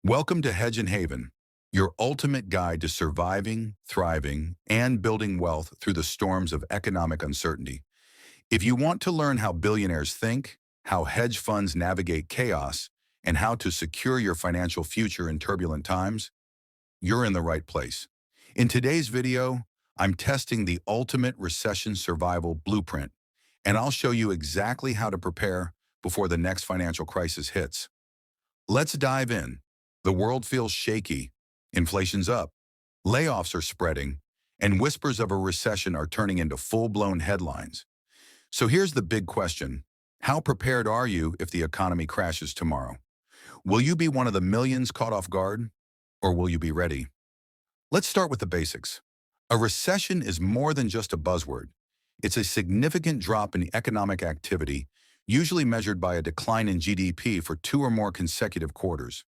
Welcome to Hedge and Haven, your ultimate guide to surviving, thriving, and building wealth through the storms of economic uncertainty. If you want to learn how billionaires think, how hedge funds navigate chaos, and how to secure your financial future in turbulent times, you're in the right place. In today's video, I'm testing the ultimate recession survival blueprint, and I'll show you exactly how to prepare before the next financial crisis hits. Let's dive in. The world feels shaky, inflation's up, layoffs are spreading, and whispers of a recession are turning into full-blown headlines. So here's the big question. How prepared are you if the economy crashes tomorrow? Will you be one of the millions caught off guard, or will you be ready? Let's start with the basics. A recession is more than just a buzzword. It's a significant drop in economic activity, usually measured by a decline in GDP for 2 or more consecutive quarters.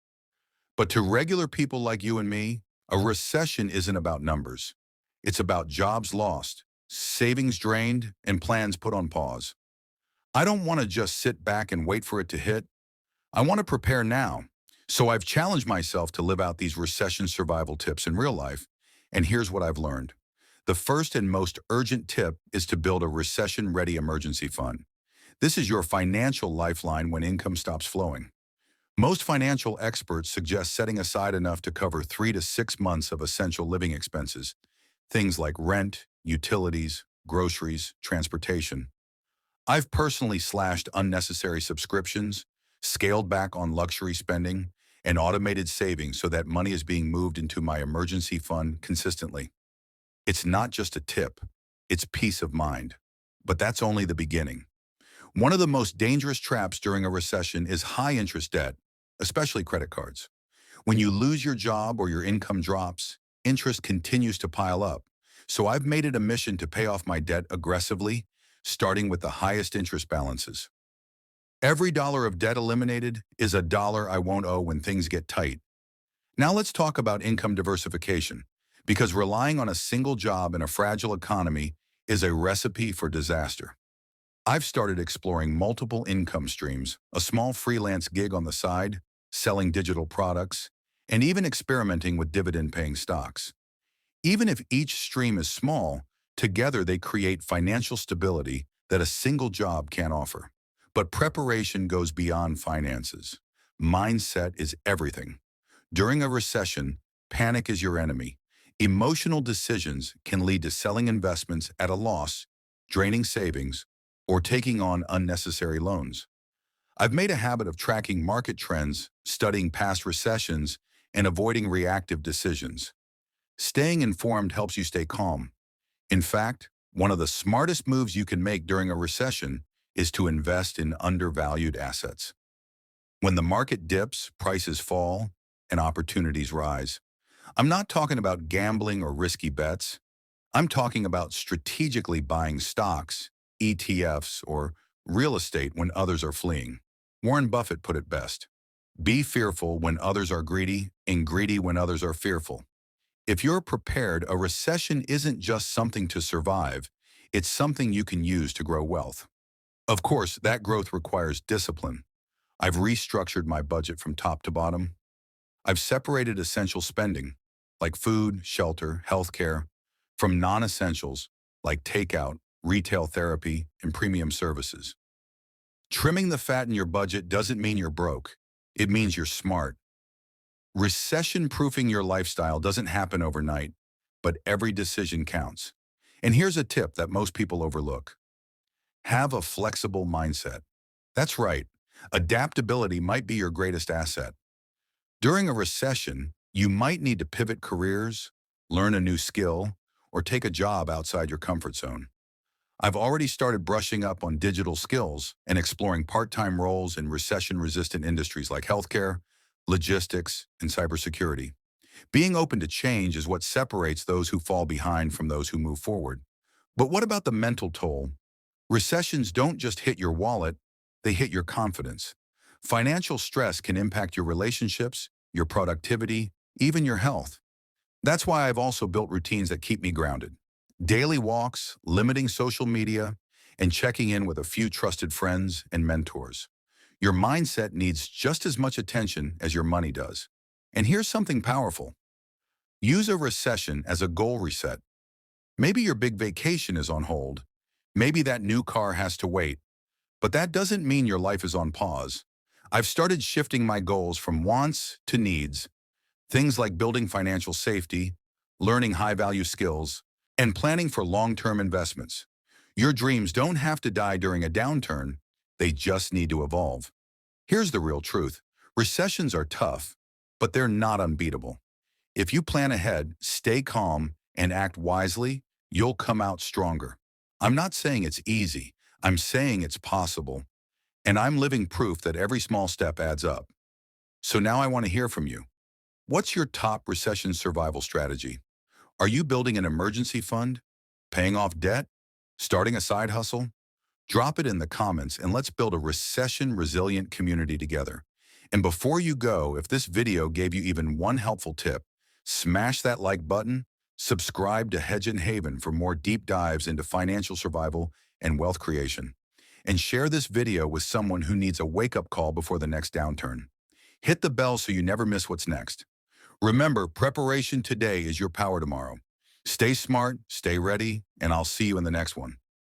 But to regular people like you and me, a recession isn't about numbers. It's about jobs lost, savings drained, and plans put on pause. I don't want to just sit back and wait for it to hit. I want to prepare now. So I've challenged myself to live out these recession survival tips in real life, and here's what I've learned. The first and most urgent tip is to build a recession-ready emergency fund. This is your financial lifeline when income stops flowing. Most financial experts suggest setting aside enough to cover 3 to 6 months of essential living expenses, things like rent, utilities, groceries, transportation. I've personally slashed unnecessary subscriptions, scaled back on luxury spending, and automated savings so that money is being moved into my emergency fund consistently. It's not just a tip, it's peace of mind. But that's only the beginning. One of the most dangerous traps during a recession is high-interest debt, especially credit cards. When you lose your job or your income drops, interest continues to pile up. So I've made it a mission to pay off my debt aggressively, starting with the highest interest balances. Every dollar of debt eliminated is a dollar I won't owe when things get tight. Now let's talk about income diversification, because relying on a single job in a fragile economy is a recipe for disaster. I've started exploring multiple income streams, a small freelance gig on the side, selling digital products, and even experimenting with dividend-paying stocks. Even if each stream is small, together they create financial stability that a single job can't offer. But preparation goes beyond finances. Mindset is everything. During a recession, panic is your enemy. Emotional decisions can lead to selling investments at a loss, draining savings, or taking on unnecessary loans. I've made a habit of tracking market trends, studying past recessions, and avoiding reactive decisions. Staying informed helps you stay calm. In fact, one of the smartest moves you can make during a recession is to invest in undervalued assets. When the market dips, prices fall, and opportunities rise. I'm not talking about gambling or risky bets. I'm talking about strategically buying stocks, ETFs, or real estate when others are fleeing. Warren Buffett put it best. Be fearful when others are greedy, and greedy when others are fearful. If you're prepared, a recession isn't just something to survive, it's something you can use to grow wealth. Of course, that growth requires discipline. I've restructured my budget from top to bottom. I've separated essential spending, like food, shelter, healthcare, from non-essentials, like takeout, retail therapy, and premium services. Trimming the fat in your budget doesn't mean you're broke. It means you're smart. Recession-proofing your lifestyle doesn't happen overnight, but every decision counts. And here's a tip that most people overlook. Have a flexible mindset. That's right. Adaptability might be your greatest asset. During a recession, you might need to pivot careers, learn a new skill, or take a job outside your comfort zone. I've already started brushing up on digital skills and exploring part-time roles in recession-resistant industries like healthcare, logistics, and cybersecurity. Being open to change is what separates those who fall behind from those who move forward. But what about the mental toll? Recessions don't just hit your wallet, they hit your confidence. Financial stress can impact your relationships, your productivity, even your health. That's why I've also built routines that keep me grounded. Daily walks, limiting social media, and checking in with a few trusted friends and mentors. Your mindset needs just as much attention as your money does. And here's something powerful. Use a recession as a goal reset. Maybe your big vacation is on hold. Maybe that new car has to wait. But that doesn't mean your life is on pause. I've started shifting my goals from wants to needs, things like building financial safety, learning high-value skills, and planning for long-term investments. Your dreams don't have to die during a downturn. They just need to evolve. Here's the real truth. Recessions are tough, but they're not unbeatable. If you plan ahead, stay calm, and act wisely, you'll come out stronger. I'm not saying it's easy. I'm saying it's possible. And I'm living proof that every small step adds up. So now I want to hear from you. What's your top recession survival strategy? Are you building an emergency fund? Paying off debt? Starting a side hustle? Drop it in the comments and let's build a recession-resilient community together. And before you go, if this video gave you even one helpful tip, smash that like button, subscribe to Hedge and Haven for more deep dives into financial survival and wealth creation, and share this video with someone who needs a wake-up call before the next downturn. Hit the bell so you never miss what's next. Remember, preparation today is your power tomorrow. Stay smart, stay ready, and I'll see you in the next one.